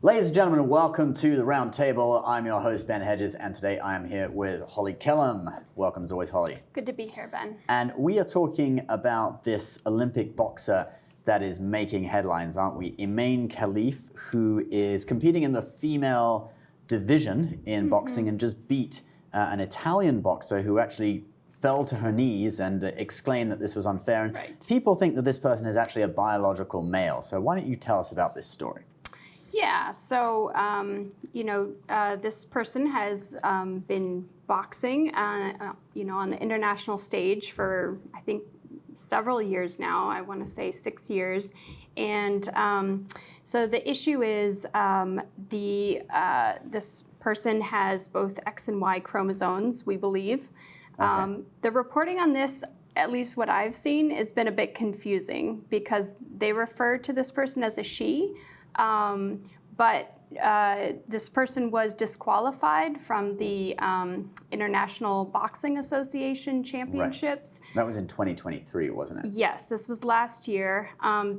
Ladies and gentlemen, welcome to the round table. I'm your host, Ben Hedges, and today I am here with Holly Kellum. Welcome as always, Holly. Good to be here, Ben. And we are talking about this Olympic boxer that is making headlines, aren't we? Imane Khalif, who is competing in the female division in boxing and just beat an Italian boxer who actually fell to her knees and exclaimed that this was unfair. And people think that this person is actually a biological male. So why don't you tell us about this story? Yeah, so, this person has been boxing, on the international stage for, I think, several years now. I want to say 6 years. And so the issue is this person has both X and Y chromosomes, we believe. Okay. The reporting on this, at least what I've seen, has been a bit confusing because they refer to this person as a she. But this person was disqualified from the International Boxing Association Championships. Right. That was in 2023, wasn't it? Yes, this was last year.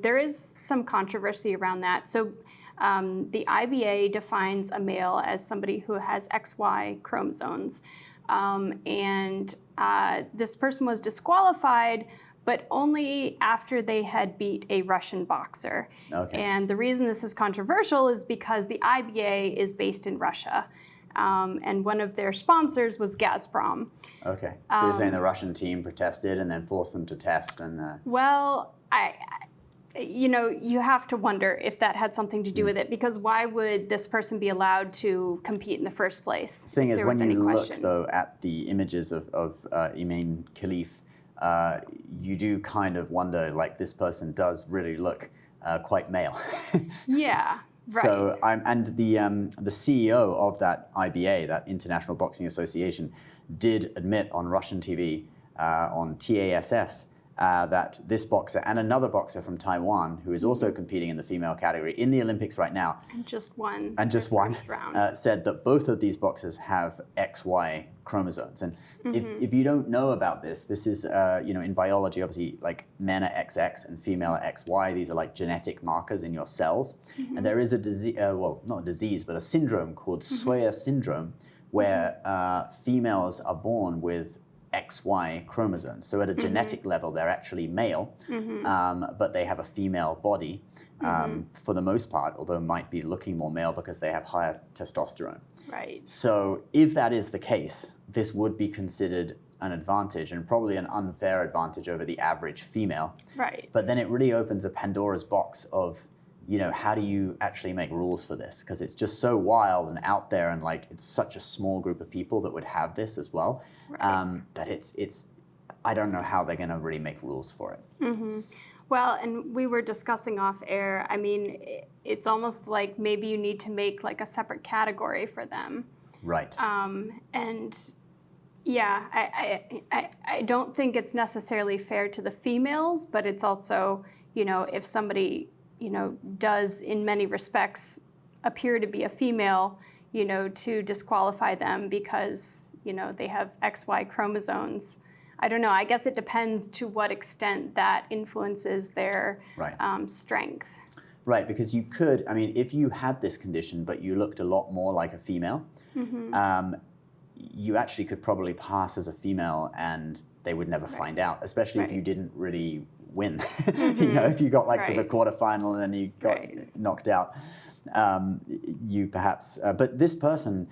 There is some controversy around that. So the IBA defines a male as somebody who has XY chromosomes. And this person was disqualified, but only after they had beat a Russian boxer. Okay. And the reason this is controversial is because the IBA is based in Russia, and one of their sponsors was Gazprom. Okay, so you're saying the Russian team protested and then forced them to test and... Well, you have to wonder if that had something to do with it, because why would this person be allowed to compete in the first place? The thing is, when you look, though, at the images of Imane Khalif, you do kind of wonder, like, this person does really look quite male. Yeah, right. So and the CEO of that IBA, that International Boxing Association, did admit on Russian TV, on TASS, that this boxer and another boxer from Taiwan, who is also competing in the female category in the Olympics right now, and just won, said that both of these boxers have XY chromosomes. And if you don't know about this, this is, in biology, obviously, like, men are XX and female are XY. These are like genetic markers in your cells. And there is a disease, not a disease, but a syndrome called Swyer syndrome, where females are born with XY chromosomes. So at a genetic level, they're actually male, but they have a female body for the most part, although might be looking more male because they have higher testosterone. Right. So if that is the case, this would be considered an advantage, and probably an unfair advantage over the average female. Right. But then it really opens a Pandora's box of, how do you actually make rules for this? Because it's just so wild and out there, and like it's such a small group of people that would have this as well, that it's I don't know how they're going to really make rules for it. Well, and we were discussing off air, I mean, it's almost like maybe you need to make like a separate category for them. Right. And yeah, I don't think it's necessarily fair to the females, but it's also, if somebody, does in many respects appear to be a female, to disqualify them because, they have XY chromosomes. I don't know. I guess it depends to what extent that influences their strength. Right, because you could, if you had this condition but you looked a lot more like a female, you actually could probably pass as a female and they would never find out, especially if you didn't really win. If you got to the quarterfinal and then you got knocked out, you perhaps, but this person,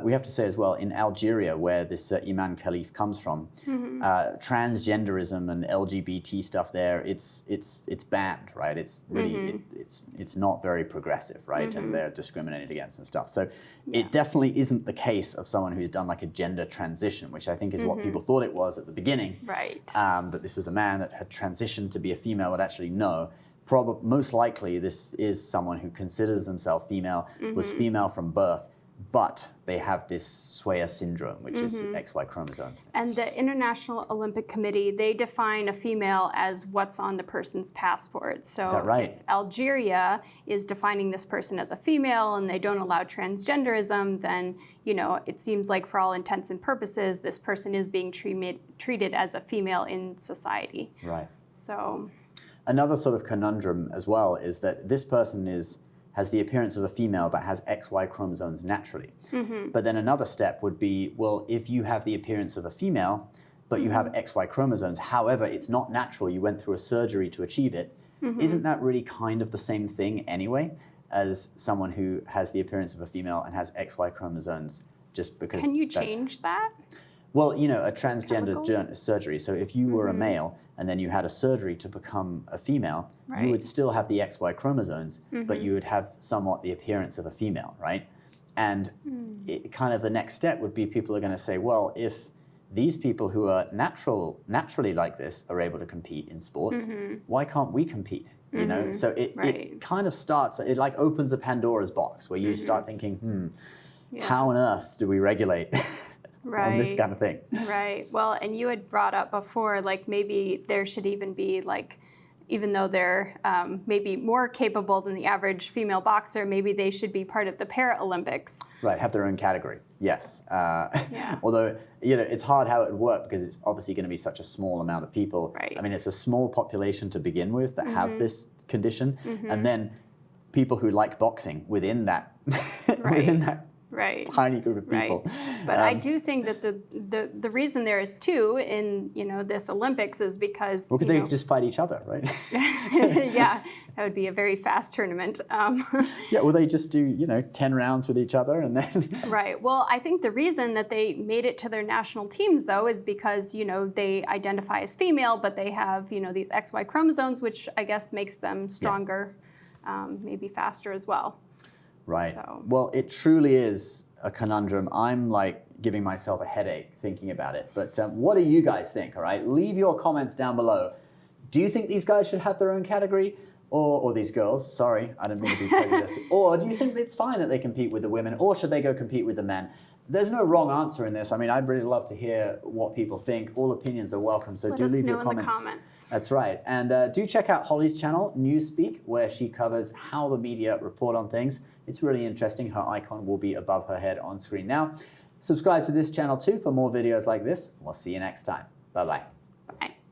we have to say as well, in Algeria, where this Imane Khalif comes from, transgenderism and LGBT stuff there, it's banned, right? It's really, it's not very progressive, right? And they're discriminated against and stuff. So it definitely isn't the case of someone who's done like a gender transition, which I think is what people thought it was at the beginning. Right. That this was a man that had transitioned to be a female, but actually no. Most likely this is someone who considers himself female, was female from birth, but they have this Swyer syndrome, which is XY chromosomes. And the International Olympic Committee, they define a female as what's on the person's passport. So is that right? If Algeria is defining this person as a female and they don't allow transgenderism, then it seems like for all intents and purposes, this person is being treated as a female in society. Right. So another sort of conundrum as well is that this person is has the appearance of a female but has XY chromosomes naturally. But then another step would be, well, if you have the appearance of a female, but you have XY chromosomes, however, it's not natural, you went through a surgery to achieve it, isn't that really kind of the same thing anyway as someone who has the appearance of a female and has XY chromosomes just because Can you change that? Well, you know, a transgender surgery. So if you were a male and then you had a surgery to become a female, you would still have the XY chromosomes, but you would have somewhat the appearance of a female, right? And kind of the next step would be people are going to say, well, if these people who are naturally like this are able to compete in sports, why can't we compete? You know, so it kind of starts, it like opens a Pandora's box where you start thinking, how on earth do we regulate on this kind of thing? Right. Well, and you had brought up before, like maybe there should even be like, even though they're maybe more capable than the average female boxer, maybe they should be part of the Paralympics. Right, have their own category, yes. Although, you know, it's hard how it would work because it's obviously going to be such a small amount of people. Right. I mean, it's a small population to begin with that have this condition, and then people who like boxing within that, within that tiny group of people. But I do think that the reason there is two in, you know, this Olympics is because well, could they just fight each other, right? Yeah, that would be a very fast tournament. Yeah, well, they just do, you know, 10 rounds with each other and then. Right. Well, I think the reason that they made it to their national teams, though, is because, you know, they identify as female, but they have, you know, these XY chromosomes, which I guess makes them stronger, maybe faster as well. Right. So. Well, it truly is a conundrum. I'm like giving myself a headache thinking about it. But what do you guys think? All right. Leave your comments down below. Do you think these guys should have their own category? Or these girls? Sorry, I didn't mean to be prejudiced. Or do you think it's fine that they compete with the women? Or should they go compete with the men? There's no wrong answer in this. I mean, I'd really love to hear what people think. All opinions are welcome, so do leave your comments. In the comments. That's right. And do check out Holly's channel, Newspeak, where she covers how the media report on things. It's really interesting. Her icon will be above her head on screen now. Subscribe to this channel too for more videos like this. We'll see you next time. Bye-bye.